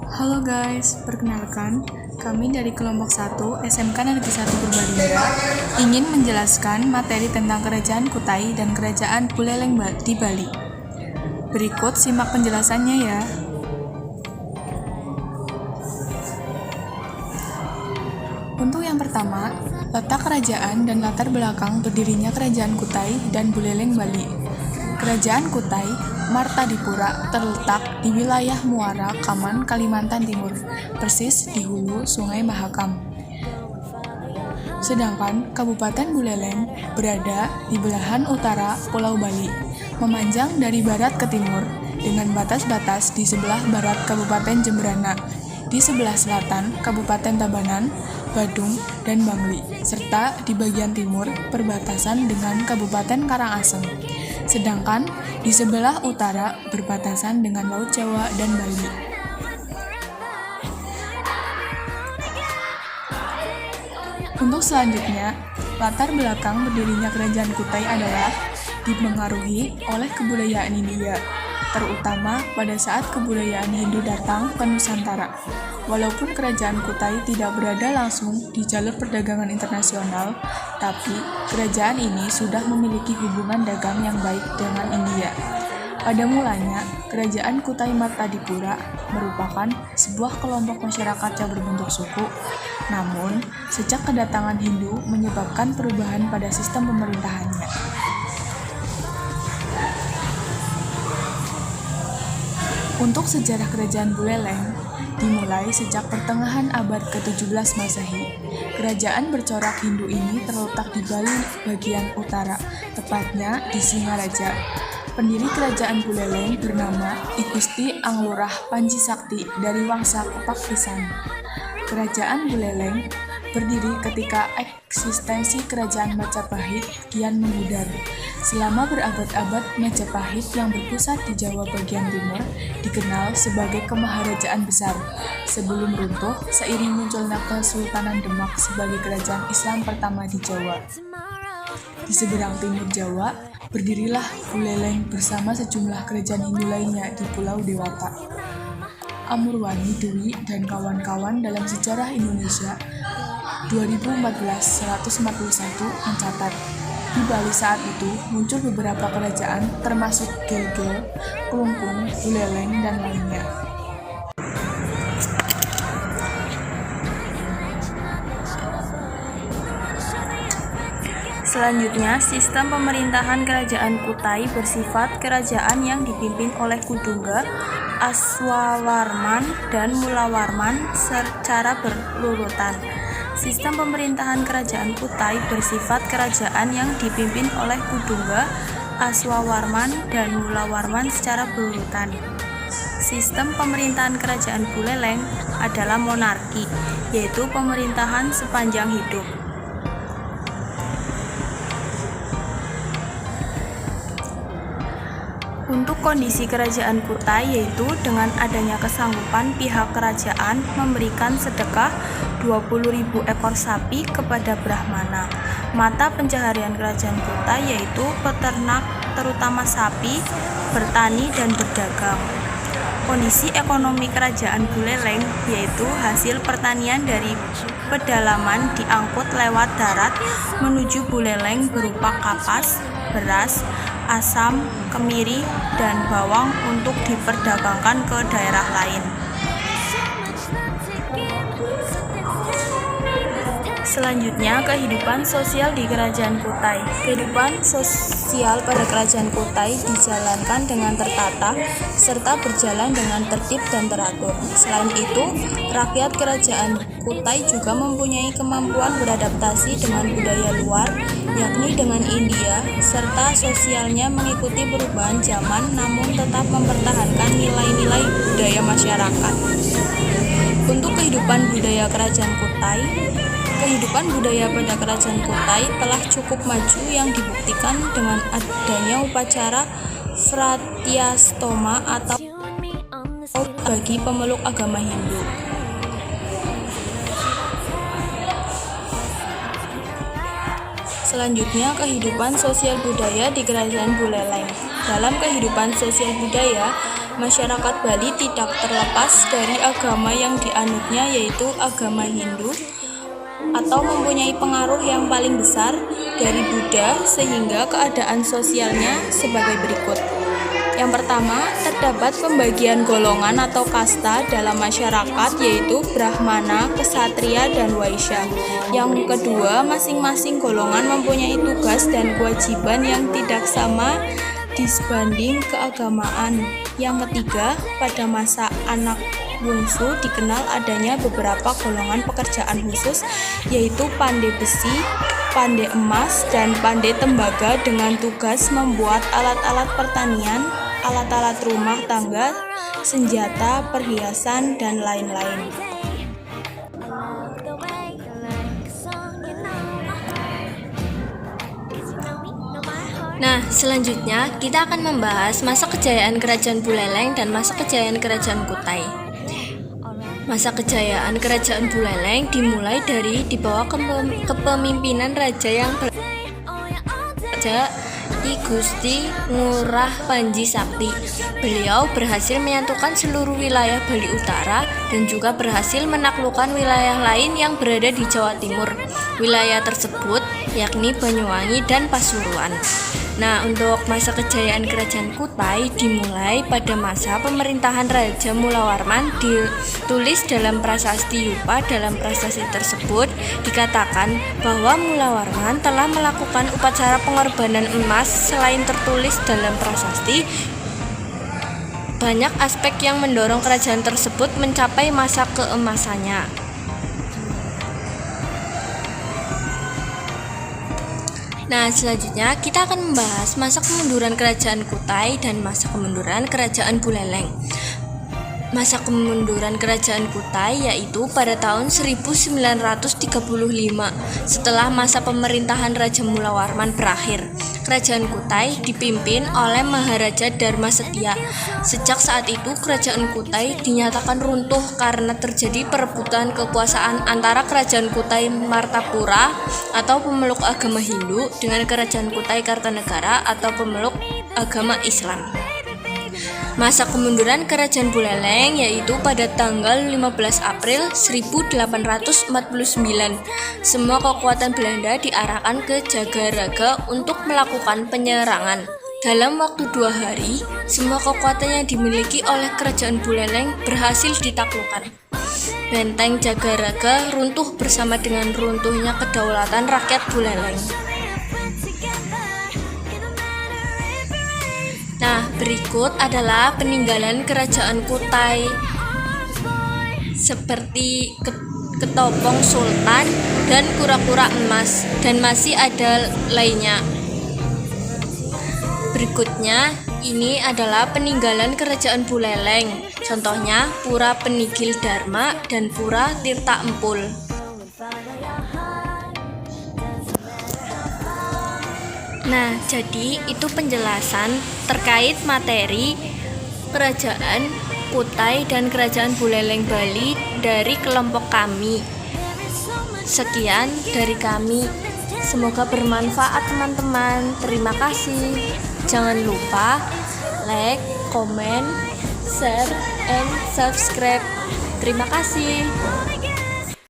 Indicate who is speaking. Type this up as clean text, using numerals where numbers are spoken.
Speaker 1: Halo guys, perkenalkan, kami dari kelompok 1 SMK Negeri 1 Purbalingga ingin menjelaskan materi tentang Kerajaan Kutai dan Kerajaan Buleleng di Bali. Berikut simak penjelasannya ya. Untuk yang pertama, letak kerajaan dan latar belakang berdirinya Kerajaan Kutai dan Buleleng Bali. Kerajaan Kutai, Martadipura, terletak di wilayah Muara, Kaman, Kalimantan Timur, persis di hulu Sungai Mahakam. Sedangkan Kabupaten Buleleng berada di belahan utara Pulau Bali, memanjang dari barat ke timur, dengan batas-batas di sebelah barat Kabupaten Jemberana, di sebelah selatan Kabupaten Tabanan, Badung, dan Bangli, serta di bagian timur perbatasan dengan Kabupaten Karangasem. Sedangkan di sebelah utara berbatasan dengan Laut Jawa dan Bali. Untuk selanjutnya, latar belakang berdirinya Kerajaan Kutai adalah dipengaruhi oleh kebudayaan India, terutama pada saat kebudayaan Hindu datang ke Nusantara. Walaupun Kerajaan Kutai tidak berada langsung di jalur perdagangan internasional, tapi kerajaan ini sudah memiliki hubungan dagang yang baik dengan India. Pada mulanya, Kerajaan Kutai Martadipura merupakan sebuah kelompok masyarakat yang berbentuk suku. Namun, sejak kedatangan Hindu menyebabkan perubahan pada sistem pemerintahannya. Untuk sejarah Kerajaan Buleleng, dimulai sejak pertengahan abad ke-17 Masehi. Kerajaan bercorak Hindu ini terletak di Bali bagian utara, tepatnya di Singaraja. Pendiri Kerajaan Buleleng bernama I Gusti Anglurah Panji Sakti dari Wangsa Kepak Pisan. Kerajaan Buleleng berdiri ketika eksistensi Kerajaan Majapahit kian memudar. Selama berabad-abad, Majapahit yang berpusat di Jawa bagian timur dikenal sebagai kemaharajaan besar. Sebelum runtuh, seiring munculnya Kesultanan Demak sebagai kerajaan Islam pertama di Jawa. Di seberang timur Jawa, berdirilah Buleleng bersama sejumlah kerajaan Hindu lainnya di Pulau Dewata. Amurwani Dewi dan kawan-kawan dalam sejarah Indonesia 2014-141 mencatat, di Bali saat itu muncul beberapa kerajaan termasuk Gelgel, Kelungkung, Buleleng, dan lainnya.
Speaker 2: Selanjutnya, sistem pemerintahan Kerajaan Kutai bersifat kerajaan yang dipimpin oleh Kudungga, Aswawarman, dan Mulawarman secara berurutan. Sistem pemerintahan Kerajaan Kutai bersifat kerajaan yang dipimpin oleh Kudungga, Aswawarman, dan Mulawarman secara berurutan. Sistem pemerintahan Kerajaan Buleleng adalah monarki, yaitu pemerintahan sepanjang hidup. Untuk kondisi Kerajaan Kutai yaitu dengan adanya kesanggupan pihak kerajaan memberikan sedekah 20.000 ekor sapi kepada Brahmana. Mata pencaharian Kerajaan Kutai yaitu peternak terutama sapi, bertani, dan berdagang. Kondisi ekonomi Kerajaan Buleleng yaitu hasil pertanian dari pedalaman diangkut lewat darat menuju Buleleng berupa kapas, beras, asam, kemiri, dan bawang untuk diperdagangkan ke daerah lain. Selanjutnya, kehidupan sosial di Kerajaan Kutai. Kehidupan sosial pada Kerajaan Kutai dijalankan dengan tertata serta berjalan dengan tertib dan teratur. Selain itu, rakyat Kerajaan Kutai juga mempunyai kemampuan beradaptasi dengan budaya luar, yakni dengan India, serta sosialnya mengikuti perubahan zaman namun tetap mempertahankan nilai-nilai budaya masyarakat. Untuk kehidupan budaya Kerajaan Kutai, kehidupan budaya pada Kerajaan Kutai telah cukup maju yang dibuktikan dengan adanya upacara Fratyastoma atau bagi pemeluk agama Hindu. Selanjutnya, kehidupan sosial budaya di Kerajaan Buleleng. Dalam kehidupan sosial budaya, Masyarakat Bali tidak terlepas dari agama yang dianutnya, yaitu agama Hindu, atau mempunyai pengaruh yang paling besar dari Buddha, sehingga keadaan sosialnya sebagai berikut. Yang pertama, terdapat pembagian golongan atau kasta dalam masyarakat, yaitu Brahmana, Ksatria, dan Waisya. Yang kedua, masing-masing golongan mempunyai tugas dan kewajiban yang tidak sama disbanding keagamaan. Yang ketiga, pada masa anak bungsu dikenal adanya beberapa golongan pekerjaan khusus, yaitu pandai besi, pandai emas, dan pandai tembaga dengan tugas membuat alat-alat pertanian, alat-alat rumah tangga, senjata, perhiasan, dan lain-lain.
Speaker 3: Nah, selanjutnya kita akan membahas masa kejayaan Kerajaan Buleleng dan masa kejayaan Kerajaan Kutai. Masa kejayaan Kerajaan Buleleng dimulai dari di bawah kepemimpinan raja yang I Gusti Ngurah Panji Sakti. Beliau berhasil menyatukan seluruh wilayah Bali Utara dan juga berhasil menaklukkan wilayah lain yang berada di Jawa Timur. Wilayah tersebut yakni Banyuwangi dan Pasuruan. Nah, untuk masa kejayaan Kerajaan Kutai dimulai pada masa pemerintahan Raja Mulawarman. Ditulis dalam prasasti Yupa. Dalam prasasti tersebut dikatakan bahwa Mulawarman telah melakukan upacara pengorbanan emas. Selain tertulis dalam prasasti, banyak aspek yang mendorong kerajaan tersebut mencapai masa keemasannya. Nah, selanjutnya kita akan membahas masa kemunduran Kerajaan Kutai dan masa kemunduran Kerajaan Buleleng. Masa kemunduran Kerajaan Kutai yaitu pada tahun 1935 setelah masa pemerintahan Raja Mulawarman berakhir. Kerajaan Kutai dipimpin oleh Maharaja Dharma Setia. Sejak saat itu Kerajaan Kutai dinyatakan runtuh karena terjadi perebutan kekuasaan antara Kerajaan Kutai Martapura atau pemeluk agama Hindu dengan Kerajaan Kutai Kartanegara atau pemeluk agama Islam. Masa kemunduran Kerajaan Buleleng yaitu pada tanggal 15 April 1849. Semua kekuatan Belanda diarahkan ke Jagaraga untuk melakukan penyerangan. Dalam waktu 2 hari, semua kekuatan yang dimiliki oleh Kerajaan Buleleng berhasil ditaklukkan. Benteng Jagaraga runtuh bersama dengan runtuhnya kedaulatan rakyat Buleleng. Nah, berikut adalah peninggalan Kerajaan Kutai seperti ketopong sultan dan kura-kura emas, dan masih ada lainnya. Berikutnya, ini adalah peninggalan Kerajaan Buleleng. Contohnya Pura Penigil Dharma dan Pura Tirta Empul. Nah, jadi itu penjelasan terkait materi Kerajaan Kutai dan Kerajaan Buleleng Bali dari kelompok kami. Sekian dari kami. Semoga bermanfaat teman-teman. Terima kasih. Jangan lupa like, comment, share, and subscribe. Terima kasih.